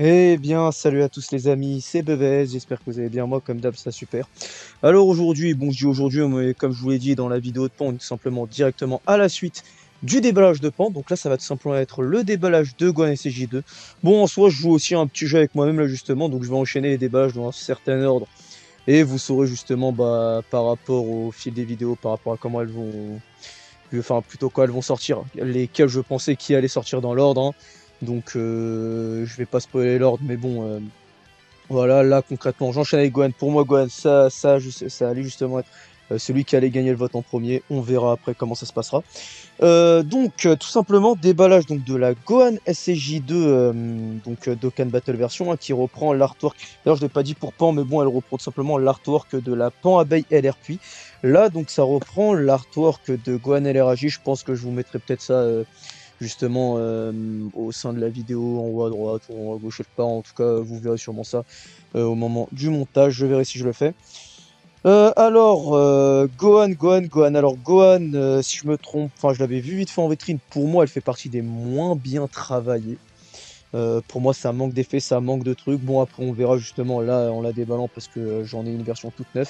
Eh bien, salut à tous les amis, c'est BVS, j'espère que vous allez bien, moi comme d'hab ça super. Alors aujourd'hui, bon je dis aujourd'hui, mais comme je vous l'ai dit dans la vidéo de Pan, on est tout simplement directement à la suite du déballage de Pan, donc là ça va tout simplement être le déballage de Gohan SJ2. Bon en soi je joue aussi un petit jeu avec moi-même là justement, donc je vais enchaîner les déballages dans un certain ordre, et vous saurez justement par rapport au fil des vidéos, par rapport à comment elles vont, enfin plutôt quand elles vont sortir, lesquelles je pensais qui allaient sortir dans l'ordre, hein. Donc je vais pas spoiler l'ordre, mais bon, voilà, là concrètement, j'enchaîne avec Gohan. Pour moi, Gohan, ça allait justement être celui qui allait gagner le vote en premier. On verra après comment ça se passera. Tout simplement, déballage donc, de la Gohan SCJ2, Dokkan Battle version, hein, qui reprend l'artwork. D'ailleurs, je ne l'ai pas dit pour Pan, mais bon, elle reprend tout simplement l'artwork de la Pan Abeille LRP. Là, donc, ça reprend l'artwork de Gohan LRAJ. Je pense que je vous mettrai peut-être ça justement au sein de la vidéo, en haut à droite ou en haut à gauche, quelque part. En tout cas, vous verrez sûrement ça au moment du montage. Je verrai si je le fais. Gohan. Alors, Gohan, si je me trompe, enfin, je l'avais vu vite fait en vitrine. Pour moi, elle fait partie des moins bien travaillées. Pour moi, ça manque d'effets, ça manque de trucs. Bon, après, on verra justement là en la déballant parce que j'en ai une version toute neuve.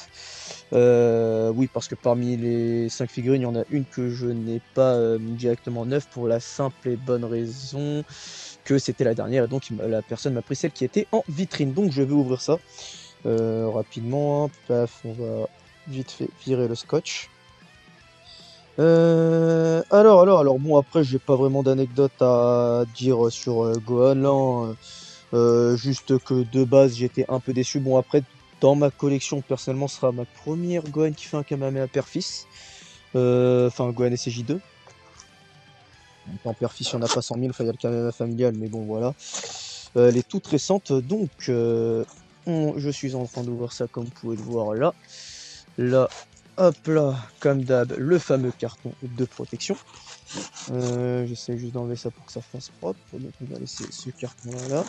Oui, parce que parmi les 5 figurines, il y en a une que je n'ai pas directement neuve pour la simple et bonne raison que c'était la dernière et donc la personne m'a pris celle qui était en vitrine. Donc, je vais ouvrir ça rapidement, hein. Paf, on va vite fait virer le scotch. Alors, bon, après, j'ai pas vraiment d'anecdote à dire sur Gohan là, hein. Juste que de base, j'étais un peu déçu. Bon, après, dans ma collection, personnellement, ce sera ma première Gohan qui fait un Kamehameha père-fils. Enfin, Gohan SCJ2. En père-fils, il n'y en a pas 100 000, enfin, il y a le Kamehameha familial, mais bon, voilà. Elle est toute récente, donc je suis en train d'ouvrir ça comme vous pouvez le voir là. Là, hop là, comme d'hab, le fameux carton de protection. J'essaie juste d'enlever ça pour que ça fasse propre. Donc on va laisser ce carton là.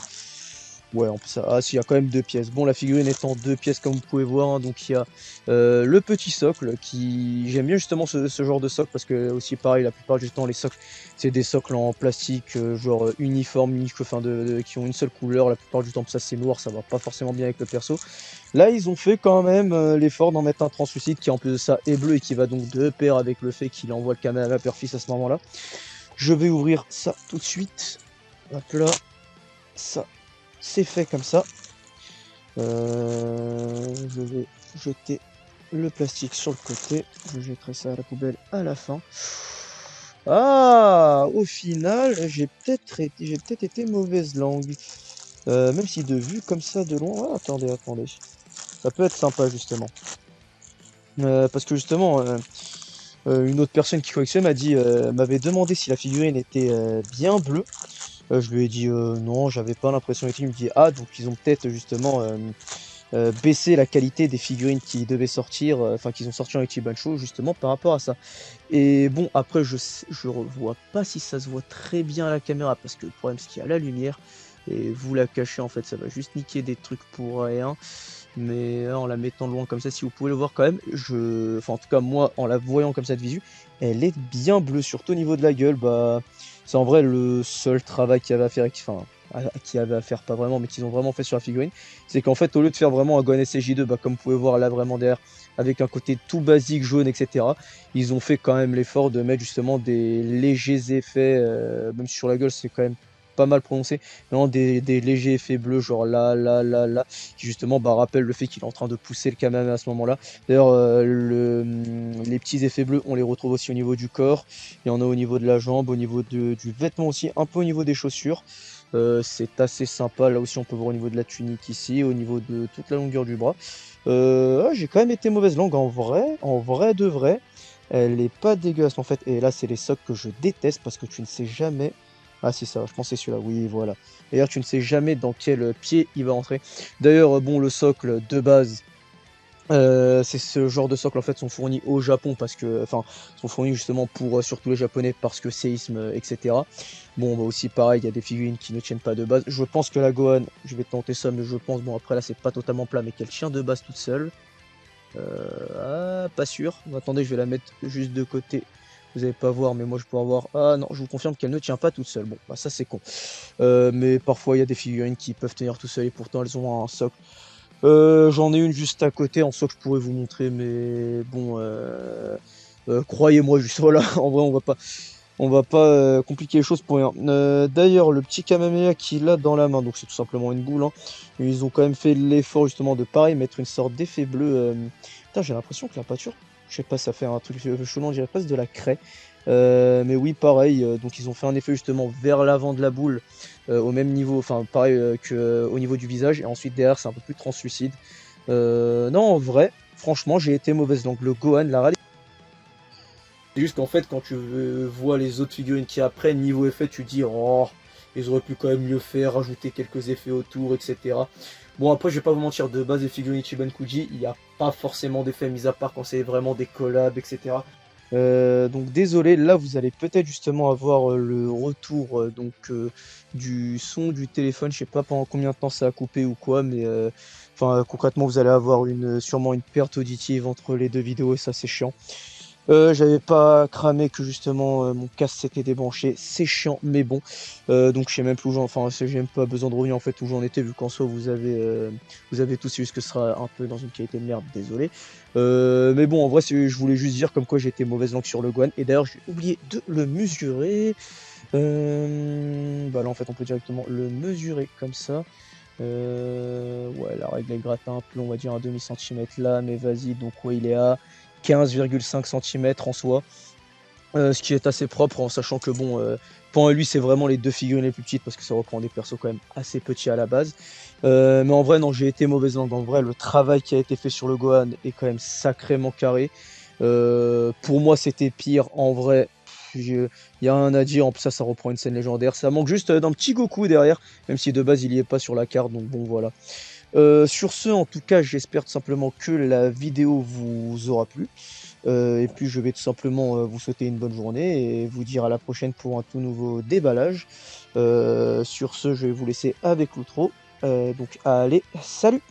Ouais, en plus, ah, si, il y a quand même deux pièces. Bon, la figurine est en deux pièces, comme vous pouvez voir, hein. Donc, il y a le petit socle qui. J'aime bien justement ce genre de socle parce que, aussi, pareil, la plupart du temps, les socles, c'est des socles en plastique, genre uniforme, unique, enfin, qui ont une seule couleur. La plupart du temps, ça, c'est noir, ça va pas forcément bien avec le perso. Là, ils ont fait quand même l'effort d'en mettre un translucide qui, en plus de ça, est bleu et qui va donc de pair avec le fait qu'il envoie le Kamehameha Père-Fils à ce moment-là. Je vais ouvrir ça tout de suite. Hop là, ça. C'est fait comme ça. Je vais jeter le plastique sur le côté. Je jetterai ça à la poubelle à la fin. Ah, au final, j'ai peut-être été mauvaise langue. Même si de vue comme ça de loin. Ah, attendez. Ça peut être sympa justement. Parce que justement, une autre personne qui collectionne m'avait demandé si la figurine était bien bleue. Je lui ai dit non, j'avais pas l'impression et tout. Il me dit ah, donc ils ont peut-être justement baissé la qualité des figurines qui devaient sortir, enfin qu'ils ont sorti en Ichiban Show justement par rapport à ça. Et bon, après je revois pas si ça se voit très bien à la caméra parce que le problème c'est qu'il y a la lumière et vous la cachez en fait, ça va juste niquer des trucs pour rien. Mais en la mettant loin comme ça, si vous pouvez le voir quand même, enfin en tout cas moi en la voyant comme ça de visu, elle est bien bleue, surtout au niveau de la gueule. Bah, c'est en vrai le seul travail qu'il y avait à faire, enfin qui avait à faire pas vraiment, mais qu'ils ont vraiment fait sur la figurine, c'est qu'en fait au lieu de faire vraiment un Gohan SCJ2, bah comme vous pouvez voir là vraiment derrière, avec un côté tout basique jaune, etc. Ils ont fait quand même l'effort de mettre justement des légers effets, même si sur la gueule c'est quand même pas mal prononcé, non, des légers effets bleus, genre là, qui justement bah, rappelle le fait qu'il est en train de pousser le Kamehameha à ce moment-là. D'ailleurs, les petits effets bleus, on les retrouve aussi au niveau du corps, il y en a au niveau de la jambe, au niveau du vêtement aussi, un peu au niveau des chaussures. C'est assez sympa, là aussi on peut voir au niveau de la tunique ici, au niveau de toute la longueur du bras. J'ai quand même été mauvaise langue en vrai de vrai. Elle est pas dégueulasse en fait, et là c'est les socles que je déteste parce que tu ne sais jamais. Ah c'est ça, je pensais celui-là, oui voilà. D'ailleurs, tu ne sais jamais dans quel pied il va entrer. D'ailleurs, bon, le socle de base, c'est ce genre de socle en fait sont fournis au Japon parce que, enfin, sont fournis justement pour surtout les Japonais parce que séisme, etc. Bon, bah aussi pareil, il y a des figurines qui ne tiennent pas de base. Je pense que la Gohan, je vais tenter ça, mais je pense, bon après là c'est pas totalement plat, mais qu'elle tient de base toute seule. Pas sûr. Attendez, je vais la mettre juste de côté vous allez pas voir, mais moi je peux avoir. Ah non, je vous confirme qu'elle ne tient pas toute seule. Bon, bah ça c'est con. Mais parfois il y a des figurines qui peuvent tenir tout seul et pourtant elles ont un socle. J'en ai une juste à côté en socle, je pourrais vous montrer, mais bon, croyez-moi, juste voilà, en vrai on va pas compliquer les choses pour rien. D'ailleurs, le petit Kamehameha qu'il a dans la main, donc c'est tout simplement une boule, hein. Ils ont quand même fait l'effort justement de pareil mettre une sorte d'effet bleu. Putain, j'ai l'impression que la peinture, je sais pas, ça fait un truc chelou, on dirait presque de la craie. Mais oui, pareil, donc ils ont fait un effet justement vers l'avant de la boule, au même niveau, enfin pareil que au niveau du visage, et ensuite derrière c'est un peu plus translucide. Non, en vrai, franchement, j'ai été mauvaise langue. Le Gohan, la réalité. C'est juste qu'en fait, quand tu vois les autres figurines qui apprennent, niveau effet, tu dis, oh, ils auraient pu quand même mieux faire, rajouter quelques effets autour, etc. Bon, après, je vais pas vous mentir, de base, les figurines Ichiban Kuji, il n'y a pas forcément d'effet, mis à part quand c'est vraiment des collabs, etc. Donc désolé, là vous allez peut-être justement avoir le retour du son du téléphone. Je sais pas pendant combien de temps ça a coupé ou quoi, mais enfin concrètement vous allez avoir sûrement une perte auditive entre les deux vidéos et ça c'est chiant. J'avais pas cramé que justement mon casque s'était débranché, c'est chiant mais bon. Donc je sais même plus où j'ai même pas besoin de revenir en fait où j'en étais vu qu'en soi vous avez tous, c'est juste que ce sera un peu dans une qualité de merde, désolé. Mais bon en vrai je voulais juste dire comme quoi j'étais mauvaise langue sur le Gohan et d'ailleurs j'ai oublié de le mesurer. Bah là en fait on peut directement le mesurer comme ça. Ouais, la règle est gratte un peu, on va dire un demi-centimètre là, mais vas-y, donc ouais, il est à 15,5 cm en soi. Ce qui est assez propre, en sachant que bon, Pan et lui, c'est vraiment les deux figurines les plus petites, parce que ça reprend des persos quand même assez petits à la base. Mais en vrai, non, j'ai été mauvaise langue. En vrai, le travail qui a été fait sur le Gohan est quand même sacrément carré. Pour moi, c'était pire. En vrai, il y a rien à dire. En plus, ça reprend une scène légendaire. Ça manque juste d'un petit Goku derrière, même si de base, il y est pas sur la carte. Donc bon, voilà. Sur ce, en tout cas, j'espère tout simplement que la vidéo vous aura plu. Et puis, je vais tout simplement vous souhaiter une bonne journée et vous dire à la prochaine pour un tout nouveau déballage. Sur ce, je vais vous laisser avec l'outro. Donc, allez, salut!